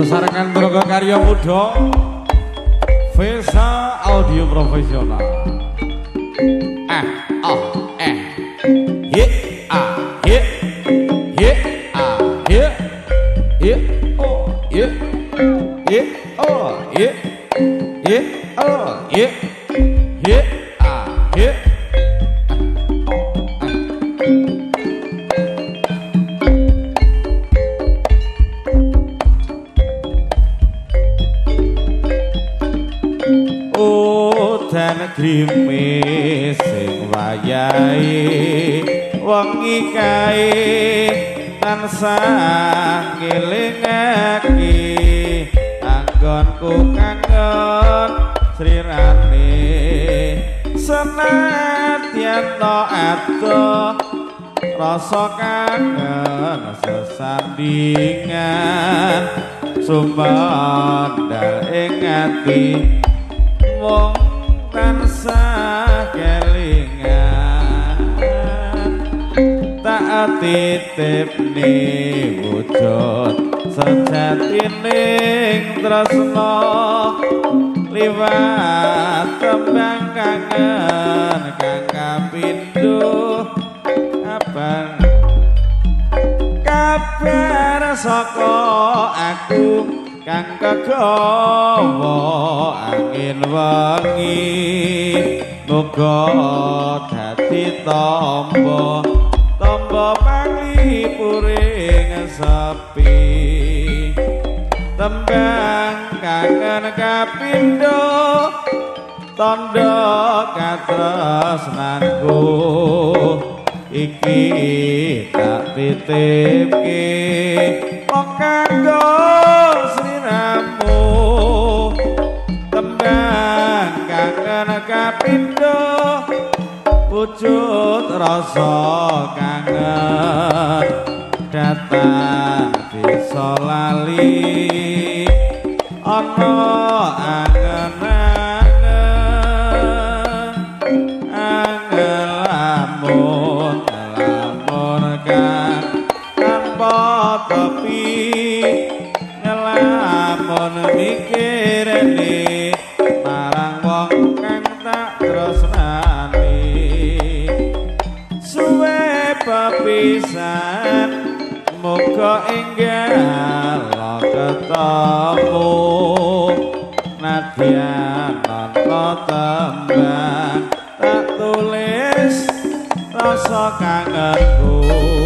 Sesarengan Brogo Karya Muda Vesa Audio Profesional Grimis sing wayahe wengi kae tansah ngelingake anggonku kangen srirane senadyan taat rasa kangen sesandingan sumandal ing ati wong tansah kelingan tak titipne wujud sejatining tresna liwat tembang kangen kang kapindho kabar saka aku kang kegawa angin wengi muga dadi tamba panglipuring sepi tembang kangen kapindho tandha katresnanku iki tak titipke mok kanggo sliramu tembang kangen kapindho wujud rasa kangen datang bisa lali ana mikirane marang wong kang tak tresnani suwe pepisan muga enggal ketemu nadyan tanpa tembang tak tulis rasa kangenku